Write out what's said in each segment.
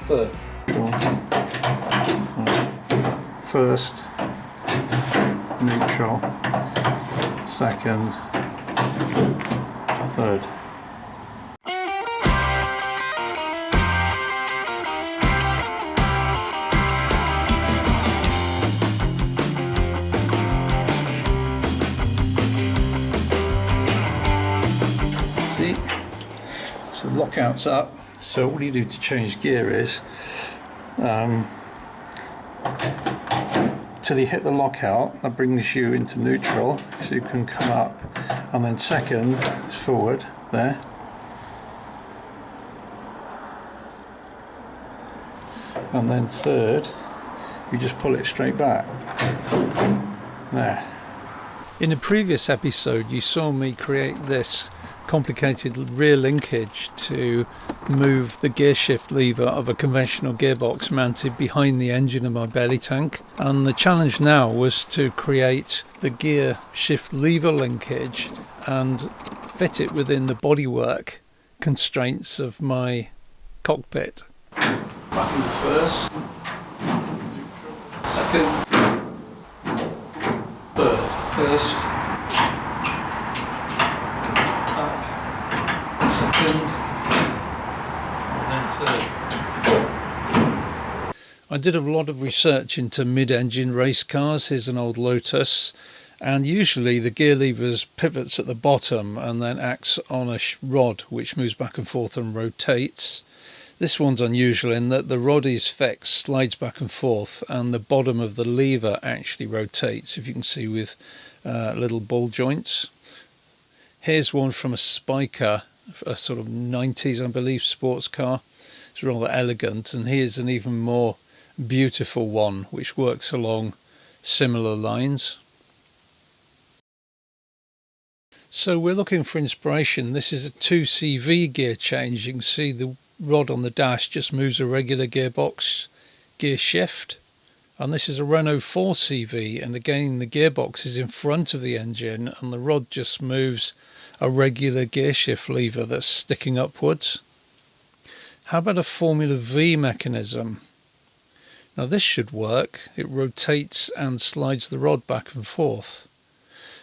third. First, neutral, second, third. See, so the lockout's up. So what you do to change gear is, till you hit the lockout, that brings you into neutral, so you can come up, and then second is forward there, and then third you just pull it straight back there. In a previous episode you saw me create this complicated rear linkage to move the gear shift lever of a conventional gearbox mounted behind the engine of my belly tank, and the challenge now was to create the gear shift lever linkage and fit it within the bodywork constraints of my cockpit. Back in the first, second, third, first, second, and then third. I did a lot of research into mid-engine race cars. Here's an old Lotus, and usually the gear lever pivots at the bottom and then acts on a rod which moves back and forth and rotates. This one's unusual in that the rod is fixed, slides back and forth, and the bottom of the lever actually rotates, if you can see, with little ball joints. Here's one from a Spiker, a sort of 90s, I believe, sports car. It's rather elegant, and here's an even more beautiful one which works along similar lines. So we're looking for inspiration. This is a 2CV gear change. You can see the rod on the dash just moves a regular gearbox gear shift, and this is a Renault 4CV, and again the gearbox is in front of the engine and the rod just moves a regular gear shift lever that's sticking upwards. How about a Formula V mechanism? Now this should work. It rotates and slides the rod back and forth,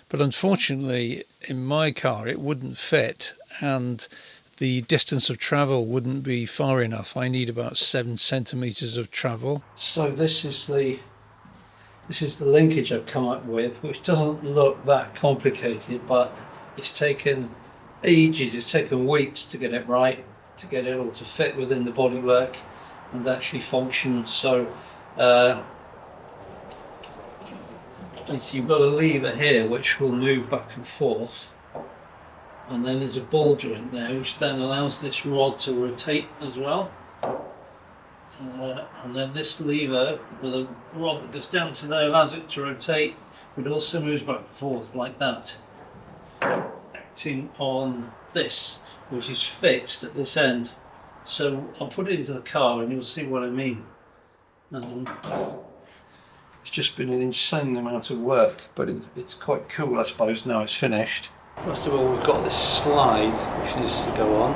but unfortunately in my car it wouldn't fit, and the distance of travel wouldn't be far enough. I need about 7 centimeters of travel. So this is the linkage I've come up with, which doesn't look that complicated, but it's taken ages, it's taken weeks to get it right, to get it all to fit within the bodywork and actually function. So you've got a lever here which will move back and forth, and then there's a ball joint there which then allows this rod to rotate as well, and then this lever with a rod that goes down to there allows it to rotate, but also moves back and forth like that, acting on this which is fixed at this end. So I'll put it into the car and you'll see what I mean. It's just been an insane amount of work, but it's quite cool, I suppose, now it's finished. First of all, we've got this slide which needs to go on.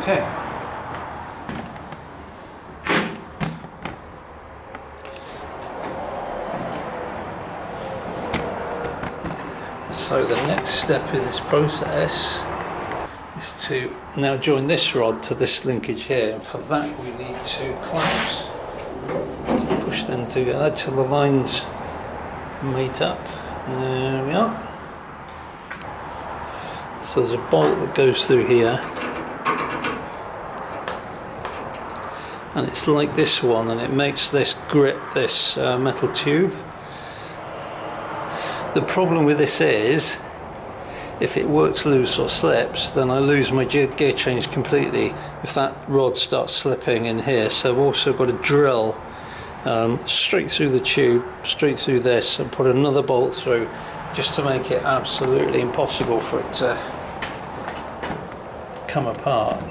Okay. So the next step in this process is to now join this rod to this linkage here, and for that we need 2 clamps to push them together till the lines meet up. There we are. So there's a bolt that goes through here, and it's like this one, and it makes this grip this metal tube. The problem with this is if it works loose or slips, then I lose my gear change completely if that rod starts slipping in here. So I've also got to drill straight through the tube, straight through this, and put another bolt through just to make it absolutely impossible for it to come apart.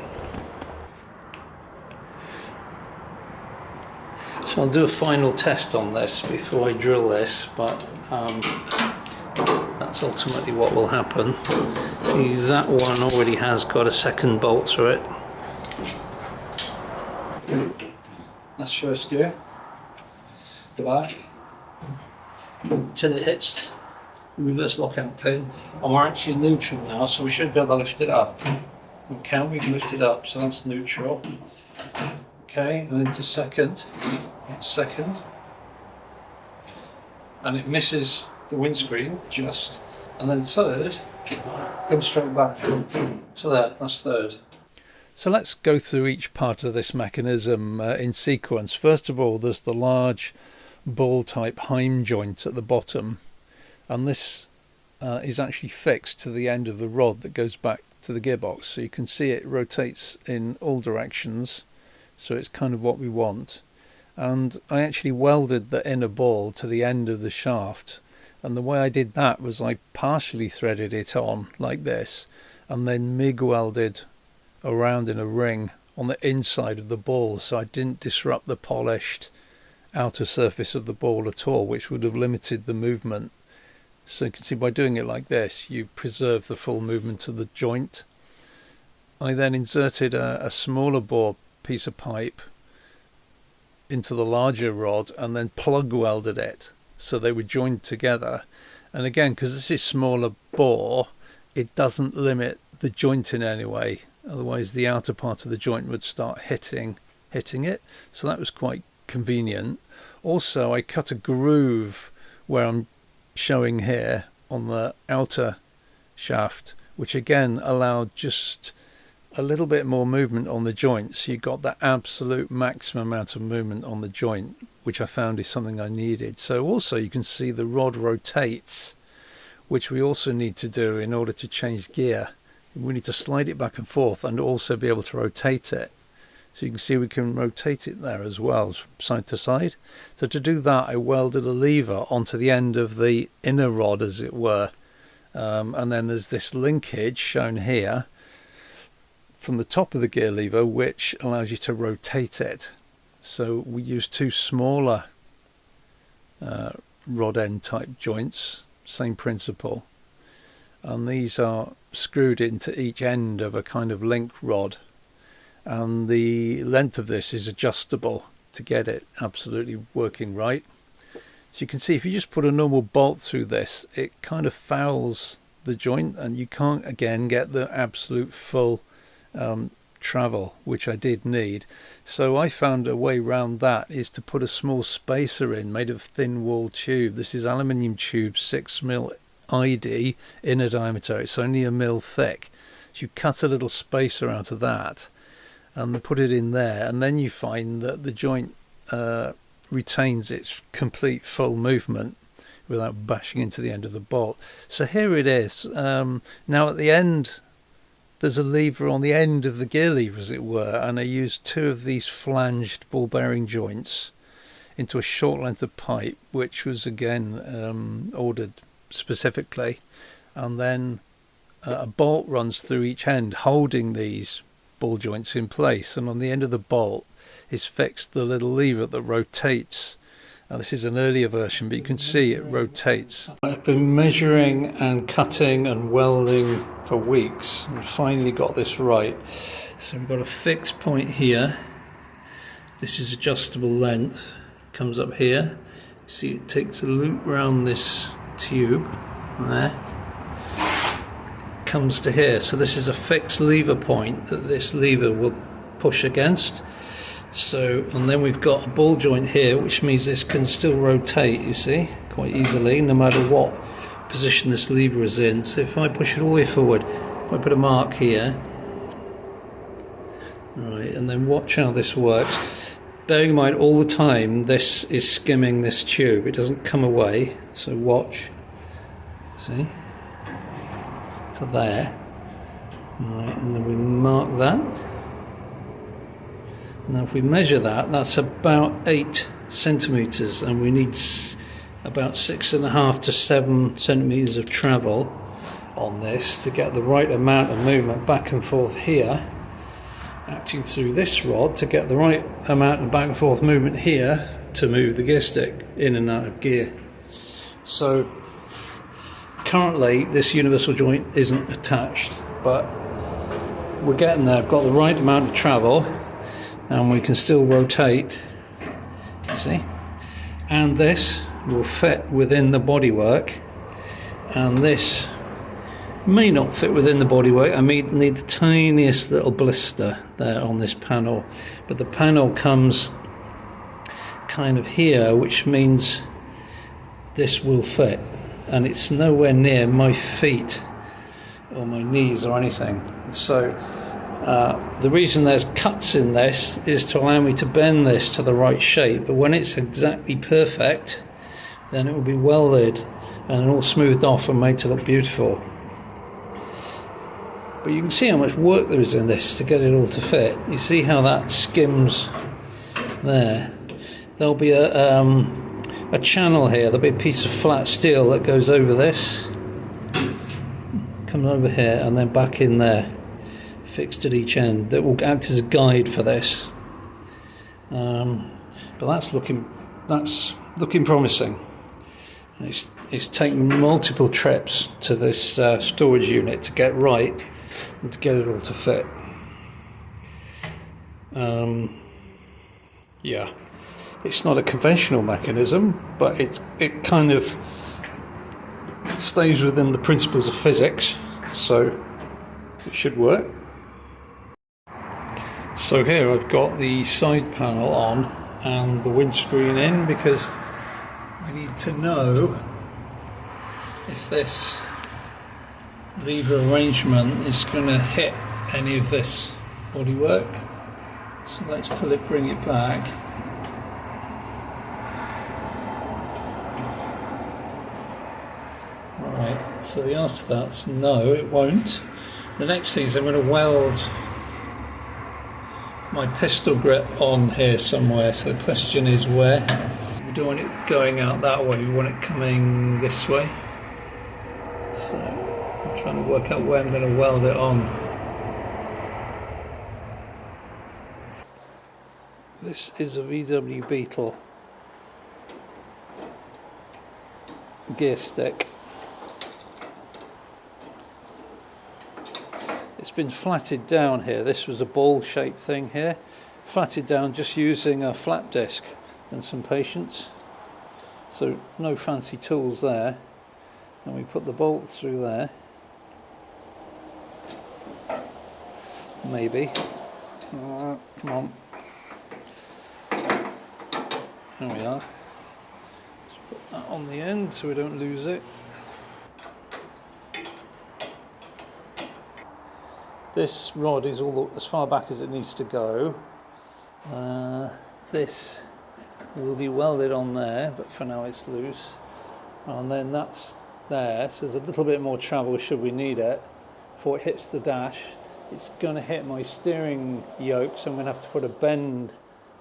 So I'll do a final test on this before I drill this, but that's ultimately what will happen. See, that one already has got a second bolt through it. That's first gear, the back, till it hits the reverse lockout pin, and we're actually in neutral now, so we should be able to lift it up. Okay, we can lift it up, so that's neutral. Okay, and then to second, and it misses the windscreen just, and then third comes straight back. So that's third. So let's go through each part of this mechanism in sequence. First of all, there's the large ball type Heim joint at the bottom, and this is actually fixed to the end of the rod that goes back to the gearbox, so you can see it rotates in all directions, so it's kind of what we want. And I actually welded the inner ball to the end of the shaft, and the way I did that was I partially threaded it on like this and then MIG welded around in a ring on the inside of the ball, so I didn't disrupt the polished outer surface of the ball at all, which would have limited the movement. So you can see by doing it like this you preserve the full movement of the joint. I then inserted a smaller bore piece of pipe into the larger rod and then plug welded it so they were joined together. And again, because this is smaller bore, it doesn't limit the joint in any way, otherwise the outer part of the joint would start hitting it, so that was quite convenient. Also, I cut a groove where I'm showing here on the outer shaft, which again allowed just a little bit more movement on the joint, so you got the absolute maximum amount of movement on the joint, which I found is something I needed. So also you can see the rod rotates, which we also need to do in order to change gear. We need to slide it back and forth and also be able to rotate it. So you can see we can rotate it there as well, side to side. So to do that, I welded a lever onto the end of the inner rod, as it were. And then there's this linkage shown here from the top of the gear lever, which allows you to rotate it. So we use two smaller rod end type joints, same principle. And these are screwed into each end of a kind of link rod. And the length of this is adjustable to get it absolutely working right. So you can see if you just put a normal bolt through this, it kind of fouls the joint and you can't again get the absolute full travel, which I did need. So I found a way around that is to put a small spacer in made of thin wall tube. This is aluminium tube, 6mm ID inner diameter. It's only 1 mil thick. So you cut a little spacer out of that and put it in there, and then you find that the joint retains its complete full movement without bashing into the end of the bolt. So here it is. Now at the end there's a lever on the end of the gear lever, as it were, and I used 2 of these flanged ball bearing joints into a short length of pipe, which was again ordered specifically, and then a bolt runs through each end holding these ball joints in place, and on the end of the bolt is fixed the little lever that rotates. Now this is an earlier version, but you can see it rotates. I've been measuring and cutting and welding for weeks and finally got this right. So we've got a fixed point here. This is adjustable length, comes up here. You see it takes a loop around this tube there, comes to here. So this is a fixed lever point that this lever will push against. So, and then we've got a ball joint here, which means this can still rotate, you see, quite easily, no matter what position this lever is in. So if I push it all the way forward, if I put a mark here, right, and then watch how this works. Bearing in mind all the time this is skimming this tube, it doesn't come away, so watch, see? to there. Right, and then we mark that. Now if we measure that, that's about 8 centimeters, and we need about 6.5 to 7 centimeters of travel on this to get the right amount of movement back and forth here, acting through this rod to get the right amount of back and forth movement here to move the gear stick in and out of gear. So currently this universal joint isn't attached, but we're getting there. I've got the right amount of travel and we can still rotate, you see, and this will fit within the bodywork, and this may not fit within the bodywork. I may need the tiniest little blister there on this panel, but the panel comes kind of here, which means this will fit, and it's nowhere near my feet or my knees or anything. So the reason there's cuts in this is to allow me to bend this to the right shape, but when it's exactly perfect, then it will be welded and all smoothed off and made to look beautiful. But you can see how much work there is in this to get it all to fit. You see how that skims there. There'll be a channel here, there'll be a piece of flat steel that goes over this, comes over here and then back in there, fixed at each end, that will act as a guide for this. But that's looking promising. It's taken multiple trips to this storage unit to get right and to get it all to fit. Yeah, it's not a conventional mechanism, but it kind of stays within the principles of physics, so it should work. So here I've got the side panel on and the windscreen in, because I need to know if this lever arrangement is going to hit any of this bodywork. So let's bring it back. Right, so the answer to that's no, it won't. The next thing is I'm going to weld my pistol grip on here somewhere. So the question is where. We don't want it going out that way, we want it coming this way. So I'm trying to work out where I'm going to weld it on. This is a VW Beetle gear stick. It's been flatted down here. This was a ball shaped thing here, flatted down just using a flat disc and some patience. So no fancy tools there. And we put the bolts through there. Maybe. Come on. There we are. Just put that on the end so we don't lose it. This rod is as far back as it needs to go. This will be welded on there, but for now it's loose. And then that's there, so there's a little bit more travel should we need it before it hits the dash. It's going to hit my steering yoke, so I'm going to have to put a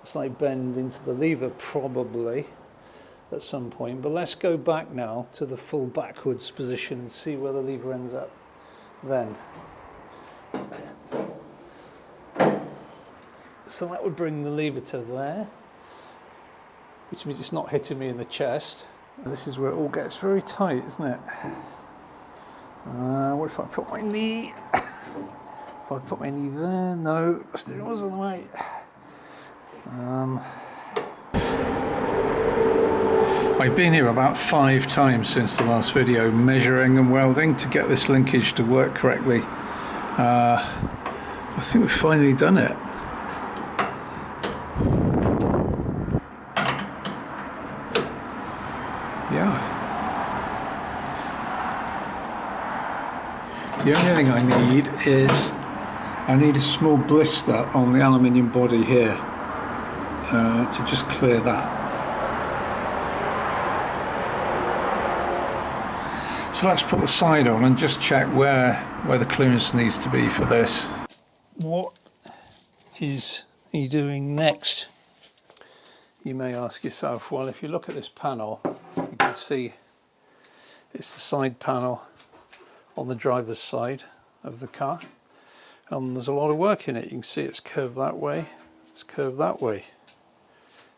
slight bend into the lever probably at some point. But let's go back now to the full backwards position and see where the lever ends up then. So that would bring the lever to there, which means it's not hitting me in the chest. And this is where it all gets very tight, isn't it? What if I put my knee? If I put my knee there, no, the steering wheel's on the way. I've been here about 5 times since the last video, measuring and welding to get this linkage to work correctly. I think we've finally done it. Yeah. The only thing I need is a small blister on the aluminium body here to just clear that. So let's put the side on and just check where the clearance needs to be for this. What is he doing next? You may ask yourself. Well, if you look at this panel, you can see it's the side panel on the driver's side of the car, and there's a lot of work in it. You can see it's curved that way, it's curved that way.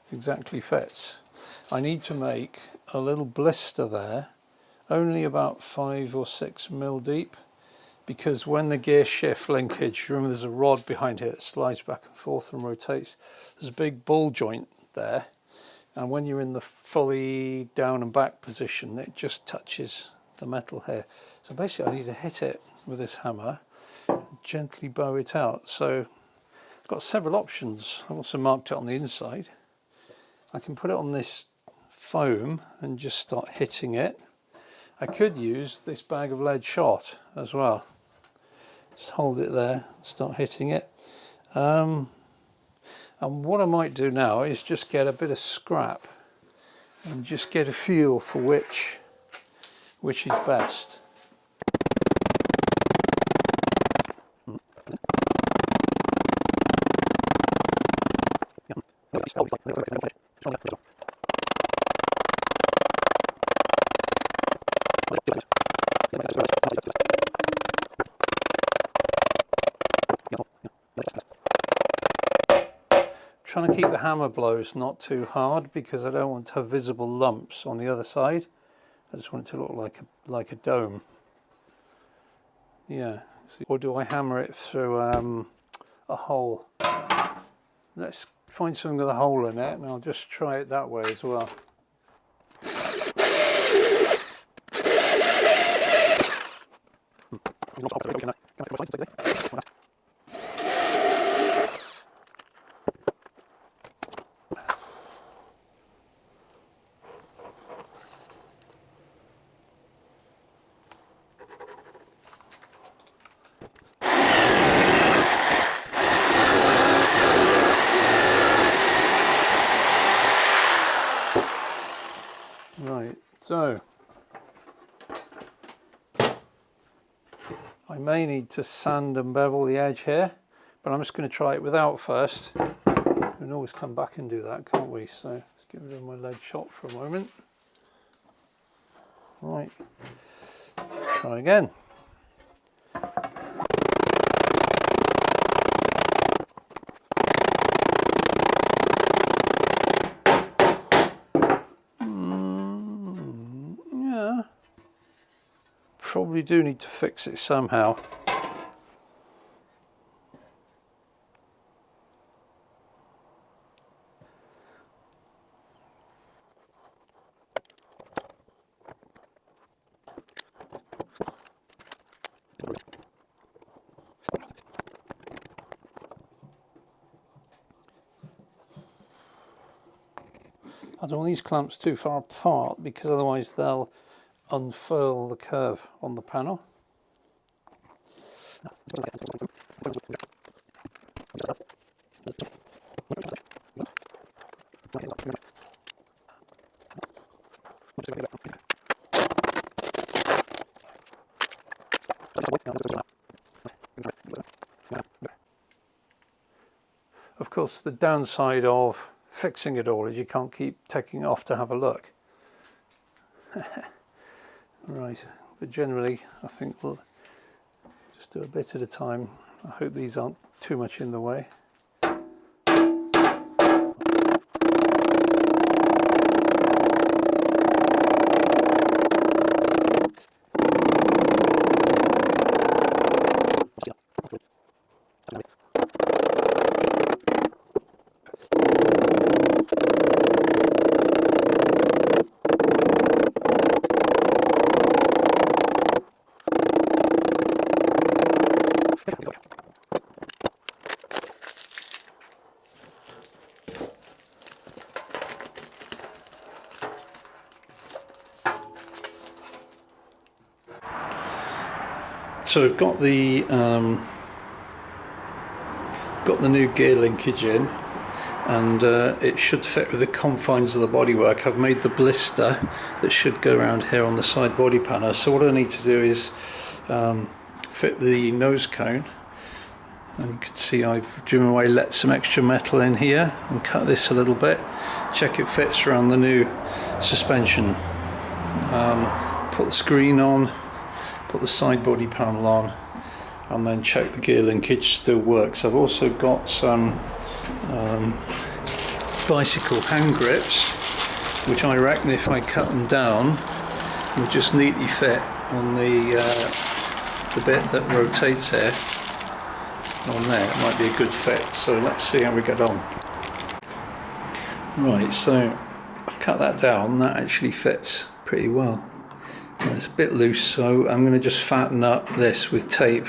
It exactly fits. I need to make a little blister there, only about 5 or 6 mil deep, because when the gear shift linkage, remember there's a rod behind here that slides back and forth and rotates, there's a big ball joint there, and when you're in the fully down and back position it just touches the metal here. So basically I need to hit it with this hammer and gently bow it out. So I've got several options. I've also marked it on the inside. I can put it on this foam and just start hitting it. I could use this bag of lead shot as well. Just hold it there, start hitting it. And what I might do now is just get a bit of scrap and just get a feel for which is best. Trying to keep the hammer blows not too hard because I don't want to have visible lumps on the other side. I just want it to look like a dome. Yeah. Or do I hammer it through a hole? Let's find something with a hole in it and I'll just try it that way as well. Right, so I may need to sand and bevel the edge here, but I'm just going to try it without first. We can always come back and do that, can't we? So let's get rid of my lead shot for a moment. Right, try again. Yeah, probably do need to fix it somehow. I don't want these clamps too far apart because otherwise they'll unfurl the curve on the panel. Of course, the downside of fixing it all is you can't keep taking it off to have a look. Right, but generally I think we'll just do a bit at a time. I hope these aren't too much in the way. So I've got the new gear linkage in, and it should fit with the confines of the bodywork. I've made the blister that should go around here on the side body panel. So what I need to do is fit the nose cone, and you can see I've driven away, let some extra metal in here and cut this a little bit, check it fits around the new suspension, put the screen on, put the side body panel on, and then check the gear linkage still works. I've also got some bicycle hand grips, which I reckon if I cut them down will just neatly fit on the bit that rotates here on there. It might be a good fit, so let's see how we get on. Right, so I've cut that down. That actually fits pretty well. It's a bit loose, so I'm going to just fatten up this with tape,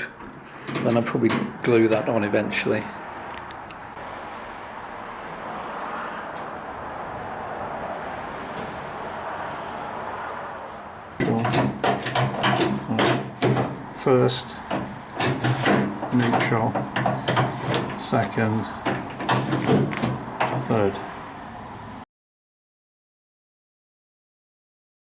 then I'll probably glue that on eventually. First, neutral, second, third.